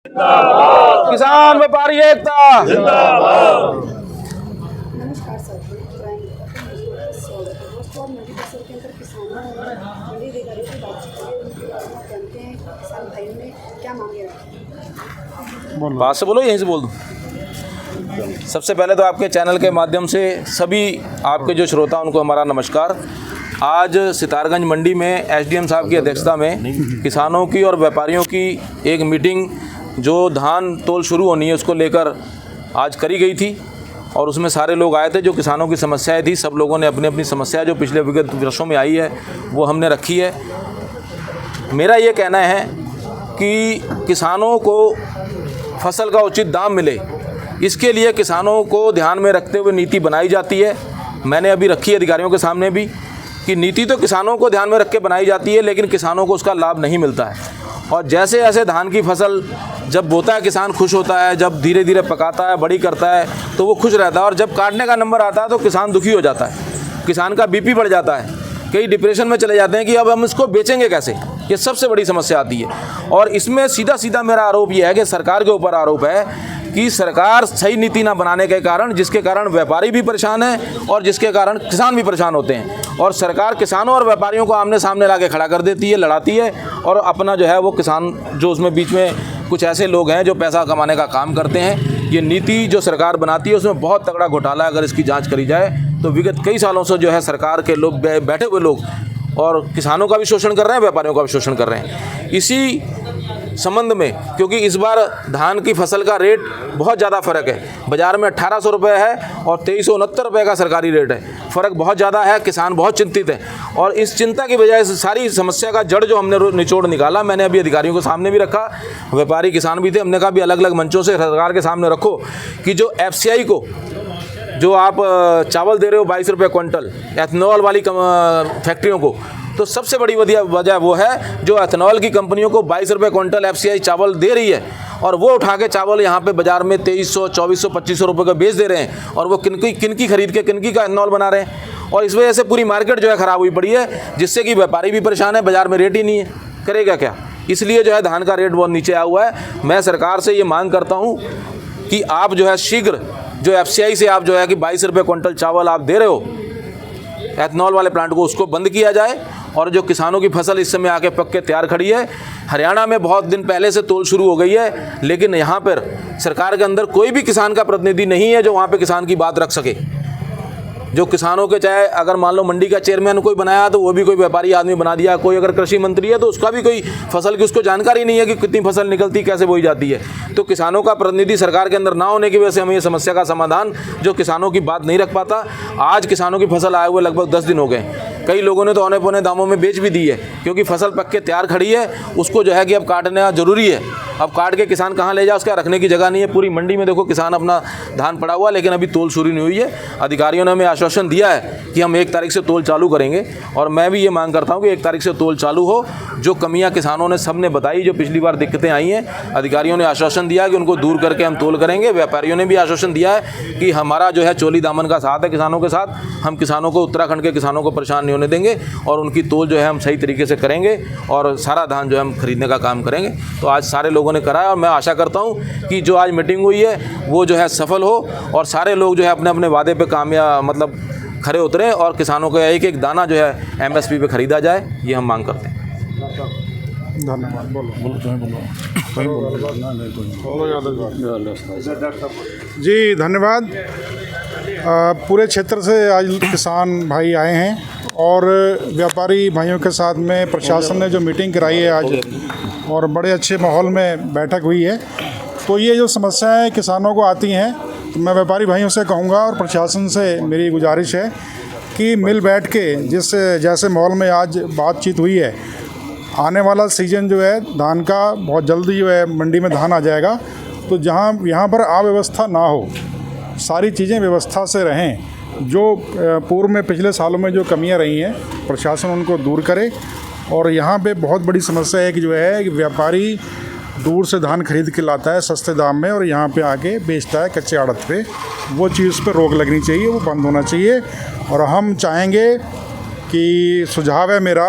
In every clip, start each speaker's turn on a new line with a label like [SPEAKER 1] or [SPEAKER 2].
[SPEAKER 1] किसान व्यापारी एकता।
[SPEAKER 2] नमस्कार सर, दोस्तों मंडी फसल के अंदर किसानों और मंडी अधिकारियों की बातचीत करिए, उनकी बात जानते हैं किसान भाइयों ने क्या मांगे रखी।
[SPEAKER 1] बात से बोलो, यहीं से बोल दो। सबसे पहले तो आपके चैनल के माध्यम से सभी आपके जो श्रोता उनको हमारा नमस्कार। आज सितारगंज मंडी में एसडीएम साहब की अध्यक्षता में किसानों की और व्यापारियों की एक मीटिंग जो धान तोल शुरू होनी है उसको लेकर आज करी गई थी और उसमें सारे लोग आए थे। जो किसानों की समस्याएं थी, सब लोगों ने अपनी अपनी समस्या जो पिछले विगत वर्षों में आई है वो हमने रखी है। मेरा ये कहना है कि किसानों को फसल का उचित दाम मिले, इसके लिए किसानों को ध्यान में रखते हुए नीति बनाई जाती है। मैंने अभी रखी है अधिकारियों के सामने भी कि नीति तो किसानों को ध्यान में रख के बनाई जाती है, लेकिन किसानों को उसका लाभ नहीं मिलता है। और जैसे जैसे धान की फसल जब बोता है किसान खुश होता है, जब धीरे धीरे पकाता है, बड़ी करता है तो वो खुश रहता है, और जब काटने का नंबर आता है तो किसान दुखी हो जाता है, किसान का बीपी बढ़ जाता है, कई डिप्रेशन में चले जाते हैं कि अब हम इसको बेचेंगे कैसे। ये सबसे बड़ी समस्या आती है। और इसमें सीधा सीधा मेरा आरोप ये है कि सरकार के ऊपर आरोप है कि सरकार सही नीति ना बनाने के कारण, जिसके कारण व्यापारी भी परेशान है और जिसके कारण किसान भी परेशान होते हैं। और सरकार किसानों और व्यापारियों को आमने सामने ला के खड़ा कर देती है, लड़ाती है, और अपना जो है वो किसान जो उसमें बीच में कुछ ऐसे लोग हैं जो पैसा कमाने का काम करते हैं। ये नीति जो सरकार बनाती है उसमें बहुत तगड़ा घोटाला है। अगर इसकी जाँच करी जाए तो विगत कई सालों से जो है सरकार के लोग बैठे हुए लोग और किसानों का भी शोषण कर रहे हैं, व्यापारियों का भी शोषण कर रहे हैं। इसी संबंध में, क्योंकि इस बार धान की फसल का रेट बहुत ज़्यादा फ़र्क है, बाज़ार में 1800 रुपये है और 2369 रुपये का सरकारी रेट है, फ़र्क बहुत ज़्यादा है। किसान बहुत चिंतित है और इस चिंता की वजह से सारी समस्या का जड़ जो हमने निचोड़ निकाला, मैंने अभी अधिकारियों के सामने भी रखा, व्यापारी किसान भी थे, हमने कहा भी अलग अलग मंचों से सरकार के सामने रखो कि जो FCI को जो आप चावल दे रहे हो 22 रुपये क्विंटल एथेनॉल वाली फैक्ट्रियों को, तो सबसे बड़ी वजह वो है जो एथेनॉल की कंपनियों को 22 रुपये क्विंटल FCI चावल दे रही है और वो उठा के चावल यहाँ पे बाज़ार में 2300, 2400, 2500 रुपये का बेच दे रहे हैं, और वो किनकी खरीद के किनकी का एथेनॉल बना रहे हैं। और इस वजह से पूरी मार्केट जो है ख़राब हुई पड़ी है, जिससे कि व्यापारी भी परेशान है, बाज़ार में रेट ही नहीं है, करेगा क्या। इसलिए जो है धान का रेट बहुत नीचे आया हुआ है। मैं सरकार से ये मांग करता हूँ कि आप जो है शीघ्र जो FCI से आप जो है कि 22 रुपये क्विंटल चावल आप दे रहे हो एथेनॉल वाले प्लांट को, उसको बंद किया जाए। और जो किसानों की फसल इस समय आके पक के तैयार खड़ी है, हरियाणा में बहुत दिन पहले से तोल शुरू हो गई है, लेकिन यहाँ पर सरकार के अंदर कोई भी किसान का प्रतिनिधि नहीं है जो वहाँ पे किसान की बात रख सके। जो किसानों के, चाहे अगर मान लो मंडी का चेयरमैन कोई बनाया तो वो भी कोई व्यापारी आदमी बना दिया, कोई अगर कृषि मंत्री है तो उसका भी कोई फसल की उसको जानकारी नहीं है कि कितनी फसल निकलती, कैसे बोई जाती है। तो किसानों का प्रतिनिधि सरकार के अंदर ना होने की वजह से हमें ये समस्या का समाधान जो किसानों की बात नहीं रख पाता। आज किसानों की फसल आए हुए लगभग 10 दिन हो गए, कई लोगों ने तो औने पौने दामों में बेच भी दी है, क्योंकि फसल पक के तैयार खड़ी है, उसको जो है कि अब काटना ज़रूरी है। अब काट के किसान कहाँ ले जाए, उसका रखने की जगह नहीं है। पूरी मंडी में देखो किसान अपना धान पड़ा हुआ, लेकिन अभी तोल शुरू नहीं हुई है। अधिकारियों ने हमें आश्वासन दिया है कि हम 1 तारीख से तोल चालू करेंगे, और मैं भी ये मांग करता हूँ कि 1 तारीख से तोल चालू हो। जो कमियाँ किसानों ने सबने बताई, जो पिछली बार दिक्कतें आई हैं, अधिकारियों ने आश्वासन दिया कि उनको दूर करके हम तोल करेंगे। व्यापारियों ने भी आश्वासन दिया है कि हमारा जो है चोली दामन का साथ है किसानों के साथ, हम किसानों को, उत्तराखंड के किसानों को परेशान नहीं होने देंगे और उनकी तोल जो है हम सही तरीके से करेंगे और सारा धान जो है हम खरीदने का काम करेंगे। तो आज सारे लोगों ने करा है और मैं आशा करता हूँ कि जो आज मीटिंग हुई है वो जो है सफल हो और सारे लोग जो है अपने अपने वादे पे कामयाब मतलब खरे उतरे और किसानों को एक एक दाना जो है MSP पे खरीदा जाए, ये हम मांग करते हैं।
[SPEAKER 3] धन्यवाद। जी धन्यवाद। पूरे क्षेत्र से आज किसान भाई आए हैं और व्यापारी भाइयों के साथ में प्रशासन ने जो मीटिंग कराई है आज, और बड़े अच्छे माहौल में बैठक हुई है। तो ये जो समस्याएं किसानों को आती हैं, तो मैं व्यापारी भाइयों से कहूँगा और प्रशासन से मेरी गुजारिश है कि मिल बैठ के जैसे माहौल में आज बातचीत हुई है, आने वाला सीज़न जो है धान का बहुत जल्दी जो है मंडी में धान आ जाएगा। तो जहाँ यहाँ पर अव्यवस्था ना हो, सारी चीज़ें व्यवस्था से रहें। जो पूर्व में पिछले सालों में जो कमियाँ रही हैं, प्रशासन उनको दूर करे। और यहाँ पे बहुत बड़ी समस्या है कि जो है कि व्यापारी दूर से धान खरीद के लाता है सस्ते दाम में और यहाँ पे आके बेचता है कच्चे आड़त पे। वो चीज़ पर रोक लगनी चाहिए, वो बंद होना चाहिए। और हम चाहेंगे कि सुझाव है मेरा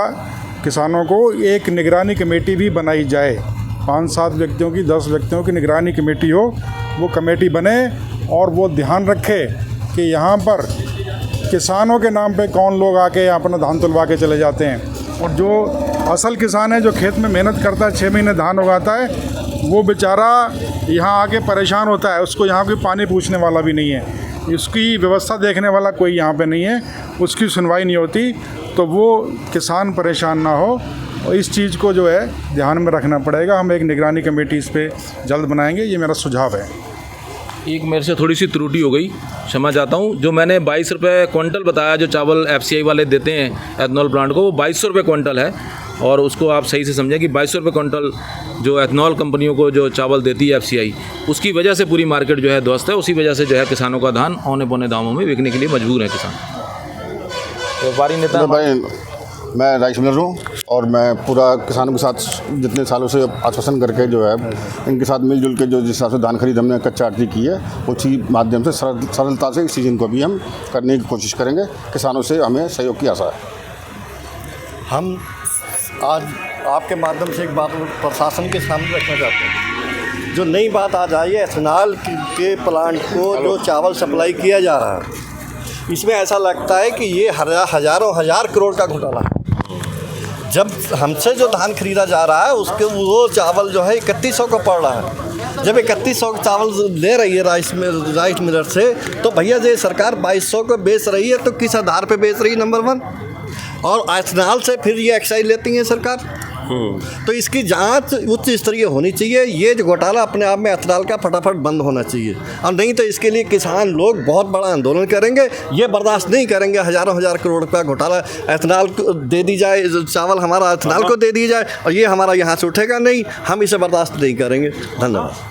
[SPEAKER 3] किसानों को, एक निगरानी कमेटी भी बनाई जाए 5-7 व्यक्तियों की, 10 व्यक्तियों की निगरानी कमेटी हो, वो कमेटी बने और वो ध्यान रखे कि यहाँ पर किसानों के नाम पे कौन लोग आके अपना धान तुलवा के चले जाते हैं, और जो असल किसान है जो खेत में मेहनत करता है, 6 महीने धान उगाता है, वो बेचारा यहाँ आके परेशान होता है, उसको यहाँ कोई पानी पूछने वाला भी नहीं है, उसकी व्यवस्था देखने वाला कोई यहाँ पे नहीं है, उसकी सुनवाई नहीं होती, तो वो किसान परेशान ना हो, और इस चीज़ को जो है ध्यान में रखना पड़ेगा। हम एक निगरानी कमेटी इस पर जल्द बनाएंगे, ये मेरा सुझाव है।
[SPEAKER 1] एक मेरे से थोड़ी सी त्रुटि हो गई, क्षमा चाहता हूँ। जो मैंने 22 रुपये क्विंटल बताया जो चावल FCI वाले देते हैं एथनॉल प्लांट को, वो 2200 रुपये क्विंटल है, और उसको आप सही से समझें कि 2200 रुपये क्विंटल जो एथनॉल कंपनियों को जो चावल देती है FCI, उसकी वजह से पूरी मार्केट जो है ध्वस्त है। उसी वजह से जो है किसानों का धान औने पौने दामों में बिकने के लिए मजबूर है किसान। व्यापारी नेता
[SPEAKER 4] भाई, मैं राइस मिलर हूँ और मैं पूरा किसानों के साथ जितने सालों से आश्वासन करके जो है इनके साथ मिलजुल के जो जिस हिसाब से धान खरीद हमने कच्चा आरती की है, उसी माध्यम से सरलता से इस सीजन को भी हम करने की कोशिश करेंगे। किसानों से हमें सहयोग की आशा है।
[SPEAKER 5] हम आज आपके माध्यम से एक बात प्रशासन के सामने रखना चाहते हैं। जो नई बात आज आई है, एथनॉल के प्लांट को जो चावल सप्लाई किया जा रहा है, इसमें ऐसा लगता है कि ये हज़ारों हजार करोड़ का घोटाला है। जब हमसे जो धान खरीदा जा रहा है उसके वो चावल जो है 3100 का पड़ रहा है। जब 3100 का चावल ले रही है राइस मिलर से, तो भैया ये सरकार 2200 को बेच रही है, तो किस आधार पे बेच रही है? नंबर 1। और एथनॉल से फिर ये एक्साइज लेती है सरकार। तो इसकी जांच उच्च स्तरीय होनी चाहिए। ये जो घोटाला अपने आप में एथनॉल का फटाफट बंद होना चाहिए, और नहीं तो इसके लिए किसान लोग बहुत बड़ा आंदोलन करेंगे। ये बर्दाश्त नहीं करेंगे हज़ारों हजार करोड़ का घोटाला एथनॉल को दे दी जाए, चावल हमारा एथनॉल को दे दी जाए, और ये हमारा यहाँ से उठेगा नहीं। हम इसे बर्दाश्त नहीं करेंगे। धन्यवाद।